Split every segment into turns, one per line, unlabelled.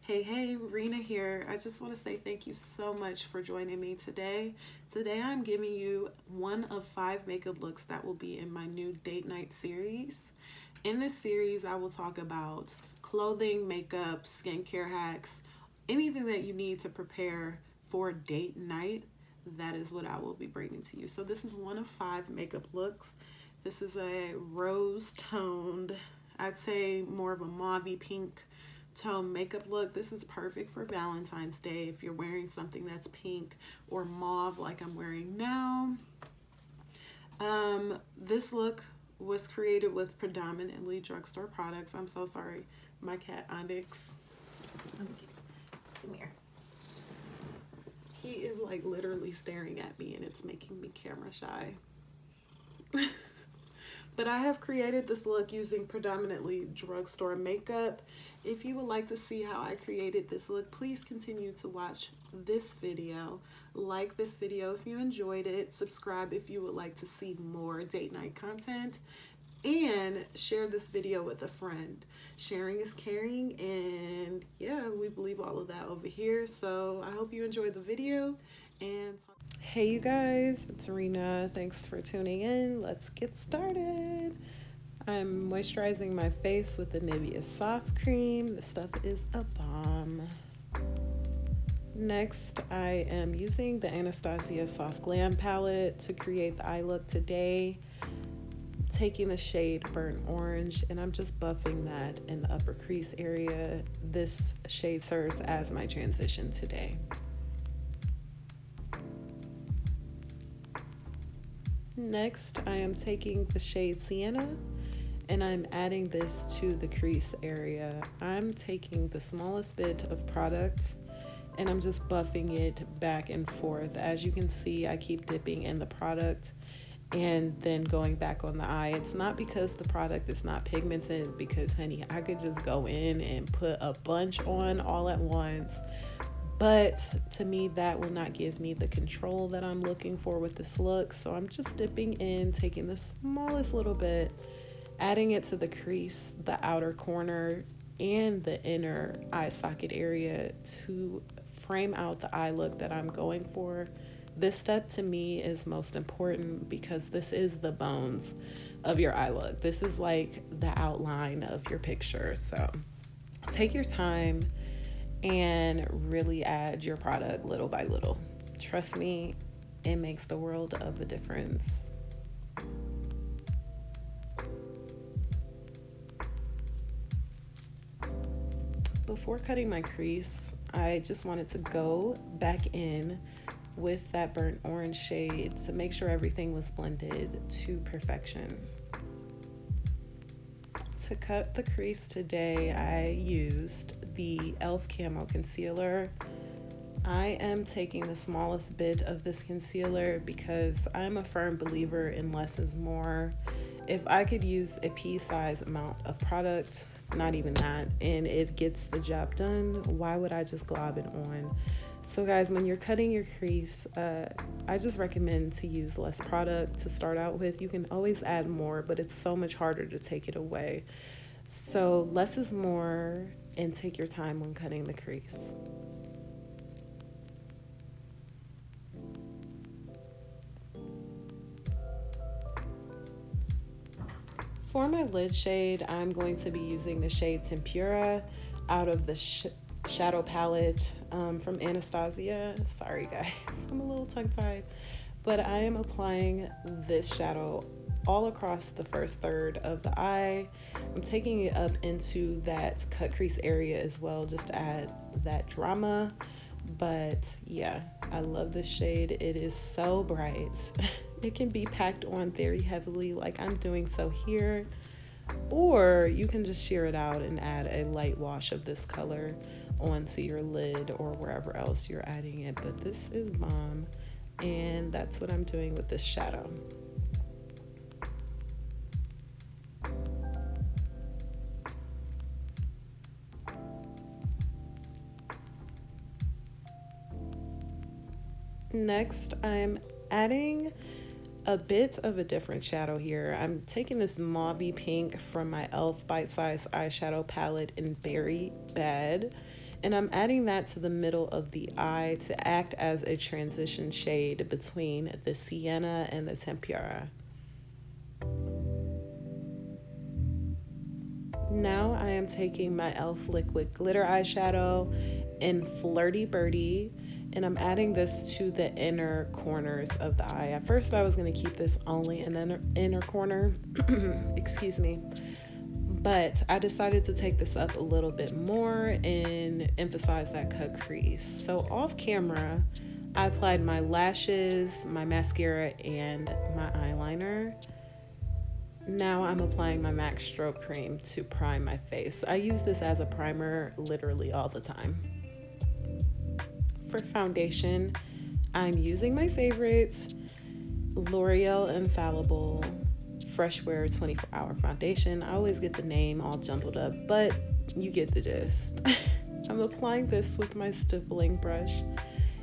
Hey, Rena here. I just want to say thank you so much for joining me today. Today I'm giving you one of 5 makeup looks that will be in my new date night series. In this series, I will talk about clothing, makeup, skincare hacks, anything that you need to prepare for date night. That is what I will be bringing to you. So this is one of 5 makeup looks. This is a rose toned, I'd say more of a mauve pink tone makeup look. This is perfect for Valentine's Day if you're wearing something that's pink or mauve like I'm wearing now. This look was created with predominantly drugstore products. I'm so sorry, my cat Onyx. Come here. He is like literally staring at me and it's making me camera shy. But I have created this look using predominantly drugstore makeup. If you would like to see how I created this look, please continue to watch this video. Like this video if you enjoyed it. Subscribe if you would like to see more date night content. And share this video with a friend. Sharing is caring, and yeah, we believe all of that over here. So I hope you enjoyed the video. And hey you guys, it's Rena. Thanks for tuning in. Let's get started. I'm moisturizing my face with the Nivea soft cream. This stuff is a bomb. Next, I am using the Anastasia soft glam palette to create the eye look today. Taking the shade burnt orange, and I'm just buffing that in the upper crease area. This shade serves as my transition today. Next, I am taking the shade Sienna and I'm adding this to the crease area. I'm taking the smallest bit of product and I'm just buffing it back and forth. As you can see, I keep dipping in the product and then going back on the eye. It's not because the product is not pigmented, because honey, I could just go in and put a bunch on all at once. But to me, that will not give me the control that I'm looking for with this look. So I'm just dipping in, taking the smallest little bit, adding it to the crease, the outer corner, and the inner eye socket area to frame out the eye look that I'm going for. This step to me is most important because this is the bones of your eye look. This is like the outline of your picture. So take your time and really add your product little by little. Trust me, it makes the world of a difference. Before cutting my crease, I just wanted to go back in with that burnt orange shade to make sure everything was blended to perfection. To cut the crease today, I used the E.L.F. Camo concealer. I am taking the smallest bit of this concealer because I'm a firm believer in less is more. If I could use a pea-sized amount of product, not even that, and it gets the job done, why would I just glob it on? So guys, when you're cutting your crease, I just recommend to use less product to start out with. You can always add more, but it's so much harder to take it away. So less is more, and take your time when cutting the crease. For my lid shade, I'm going to be using the shade Tempura out of the shadow palette from Anastasia. Sorry guys, I'm a little tongue-tied, but I am applying this shadow all across the first third of the eye. I'm taking it up into that cut crease area as well, just to add that drama. But yeah, I love this shade. It is so bright. It can be packed on very heavily like I'm doing so here, or you can just sheer it out and add a light wash of this color onto your lid or wherever else you're adding it. But this is bomb, and that's what I'm doing with this shadow. Next, I'm adding a bit of a different shadow here. I'm taking this mauve pink from my E.L.F. Bite Size Eyeshadow Palette in Berry Bad, And I'm adding that to the middle of the eye to act as a transition shade between the sienna and the tempera. Now I am taking my E.L.F. liquid glitter eyeshadow in Flirty Birdy, and I'm adding this to the inner corners of the eye. At first I was going to keep this only in the inner corner, excuse me, but I decided to take this up a little bit more and emphasize that cut crease. So off camera, I applied my lashes, my mascara, and my eyeliner. Now I'm applying my MAC Strobe Cream to prime my face. I use this as a primer literally all the time. For foundation, I'm using my favorites, Lorél Infallible Freshwear 24-hour foundation. I always get the name all jumbled up, but you get the gist. I'm applying this with my stippling brush,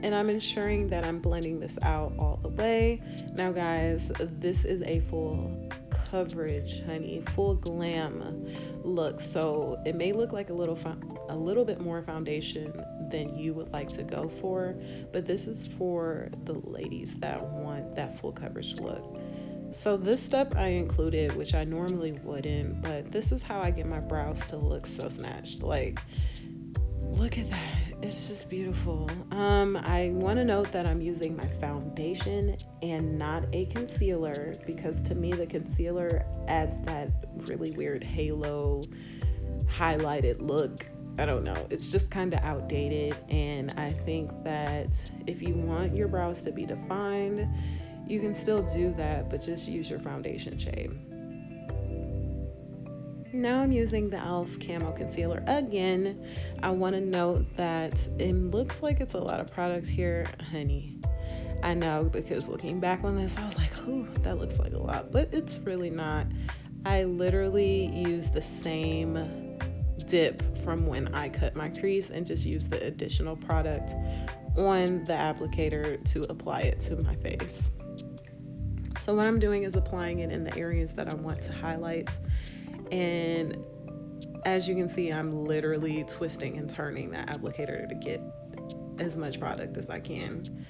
and I'm ensuring that I'm blending this out all the way. Now guys, this is a full coverage, honey, full glam look, so it may look like a little bit more foundation than you would like to go for, but this is for the ladies that want that full coverage look. So this step I included, which I normally wouldn't, but this is how I get my brows to look so snatched. Like, look at that. It's just beautiful. I want to note that I'm using my foundation and not a concealer, because to me the concealer adds that really weird halo highlighted look. I don't know. It's just kind of outdated, and I think that if you want your brows to be defined, you can still do that, but just use your foundation shade. Now I'm using the E.L.F. Camo Concealer again. I want to note that it looks like it's a lot of products here, honey. I know, because looking back on this, I was like, oh, that looks like a lot, but it's really not. I literally use the same dip from when I cut my crease and just use the additional product on the applicator to apply it to my face. So what I'm doing is applying it in the areas that I want to highlight. And as you can see, I'm literally twisting and turning that applicator to get as much product as I can.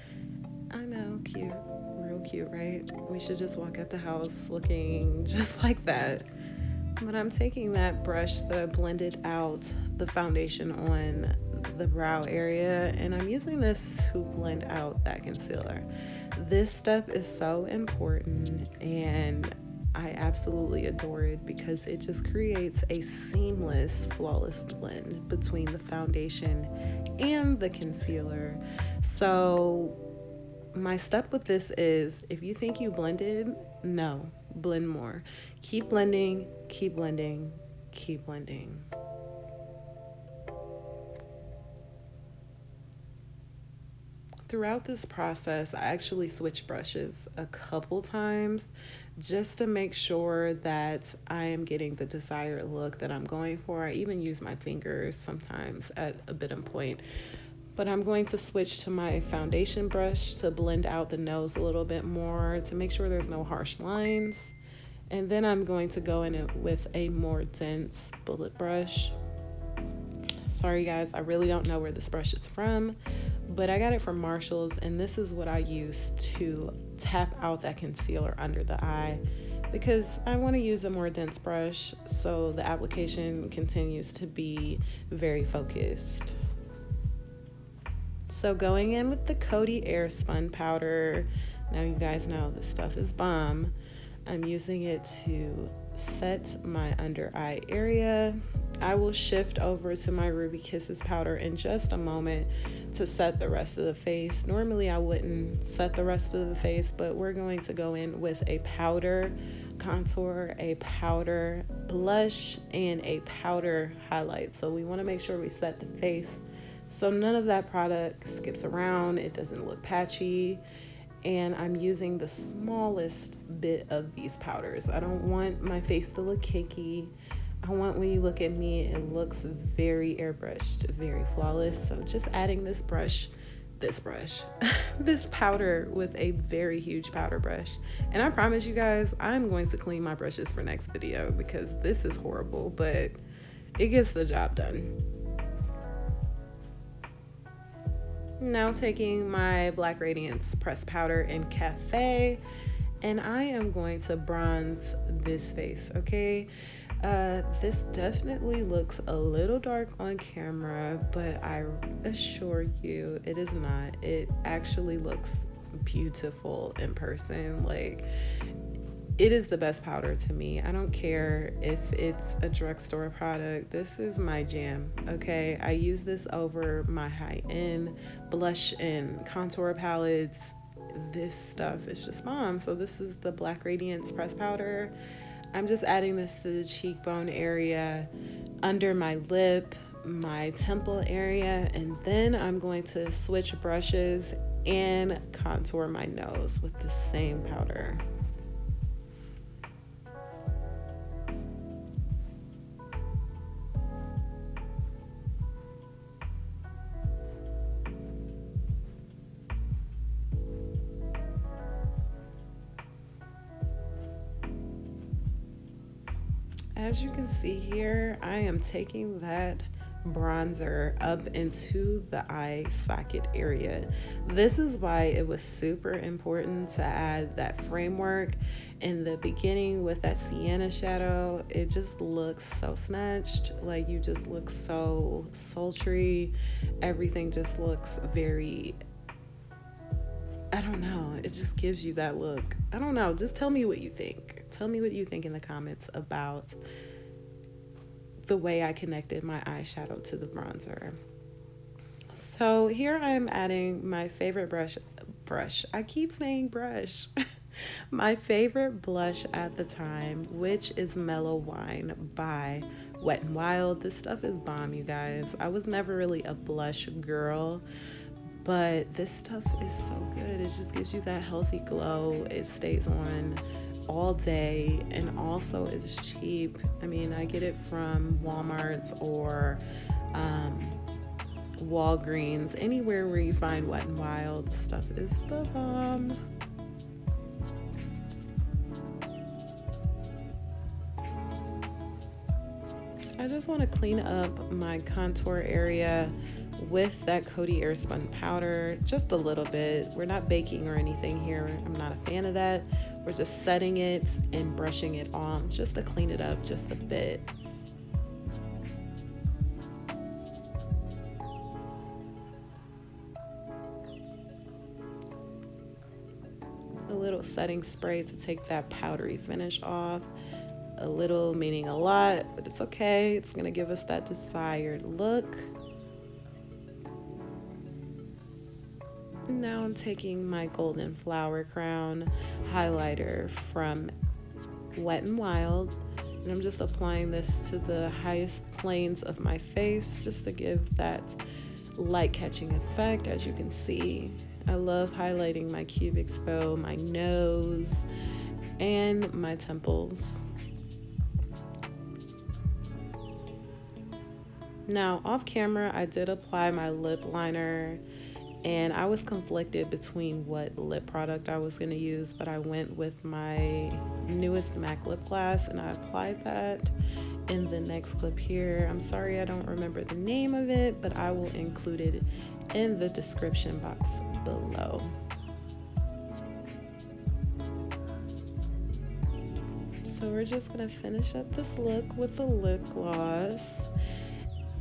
I know, cute, real cute, right? We should just walk out the house looking just like that. But I'm taking that brush that I blended out the foundation on the brow area, and I'm using this to blend out that concealer. This step is so important, and I absolutely adore it because it just creates a seamless, flawless blend between the foundation and the concealer. So my step with this is, if you think you blended, no, blend more. Keep blending, keep blending, keep blending. Throughout this process, I actually switch brushes a couple times just to make sure that I am getting the desired look that I'm going for. I even use my fingers sometimes at a bit of point. But I'm going to switch to my foundation brush to blend out the nose a little bit more to make sure there's no harsh lines. And then I'm going to go in it with a more dense bullet brush. Sorry guys, I really don't know where this brush is from, but I got it from Marshall's, and this is what I use to tap out that concealer under the eye, because I want to use a more dense brush so the application continues to be very focused. So going in with the Coty Air Spun powder, now you guys know this stuff is bomb. I'm using it to set my under eye area. I will shift over to my Ruby Kisses powder in just a moment to set the rest of the face. Normally I wouldn't set the rest of the face, but we're going to go in with a powder contour, a powder blush, and a powder highlight. So we want to make sure we set the face so none of that product skips around, it doesn't look patchy. And I'm using the smallest bit of these powders. I don't want my face to look cakey. I want, when you look at me, it looks very airbrushed, very flawless. So just adding this powder with a very huge powder brush. And I promise you guys, I'm going to clean my brushes for next video because this is horrible, but it gets the job done. Now taking my Black Radiance pressed powder in Café, and I am going to bronze this face, okay? This definitely looks a little dark on camera, but I assure you it is not. It actually looks beautiful in person. Like, it is the best powder to me. I don't care if it's a drugstore product. This is my jam, okay? I use this over my high-end blush and contour palettes. This stuff is just bomb. So this is the Black Radiance pressed powder. I'm just adding this to the cheekbone area, under my lip, my temple area, and then I'm going to switch brushes and contour my nose with the same powder. As you can see here, I am taking that bronzer up into the eye socket area. This is why it was super important to add that framework in the beginning with that sienna shadow. It just looks so snatched, like you just look so sultry. Everything just looks very, I don't know, it just gives you that look. I don't know, just tell me what you think. Tell me what you think in the comments about the way I connected my eyeshadow to the bronzer. So here I'm adding my favorite brush. I keep saying brush. My favorite blush at the time, which is Mellow Wine by Wet n Wild. This stuff is bomb, you guys. I was never really a blush girl, but this stuff is so good. It just gives you that healthy glow. It stays on all day, and also it's cheap. I mean, I get it from Walmart or Walgreens, anywhere where you find Wet n Wild. Stuff is the bomb. I just want to clean up my contour area with that Coty Airspun powder, just a little bit. We're not baking or anything here. I'm not a fan of that. We're just setting it and brushing it on just to clean it up just a bit. A little setting spray to take that powdery finish off. A little meaning a lot, but it's okay. It's gonna give us that desired look. Now I'm taking my Golden Flower Crown highlighter from Wet n Wild, and I'm just applying this to the highest planes of my face just to give that light catching effect. As you can see, I love highlighting my cubic's bow, my nose, and my temples. Now off camera, I did apply my lip liner, and I was conflicted between what lip product I was going to use, but I went with my newest MAC lip gloss, and I applied that in the next clip here. I'm sorry I don't remember the name of it, but I will include it in the description box below. So we're just going to finish up this look with the lip gloss.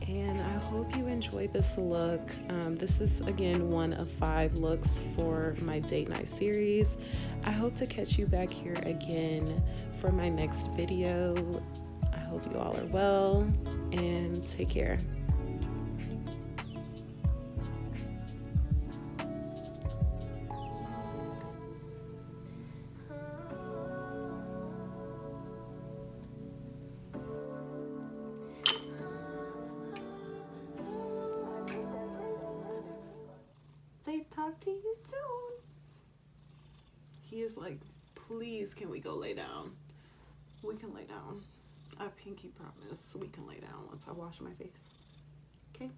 And I hope you enjoyed this look. This is again one of 5 looks for my date night series. I hope to catch you back here again for my next video. I hope you all are well, and take care. Talk to you soon. He is like, please, can we go lay down? We can lay down. I pinky promise we can lay down once I wash my face. Okay?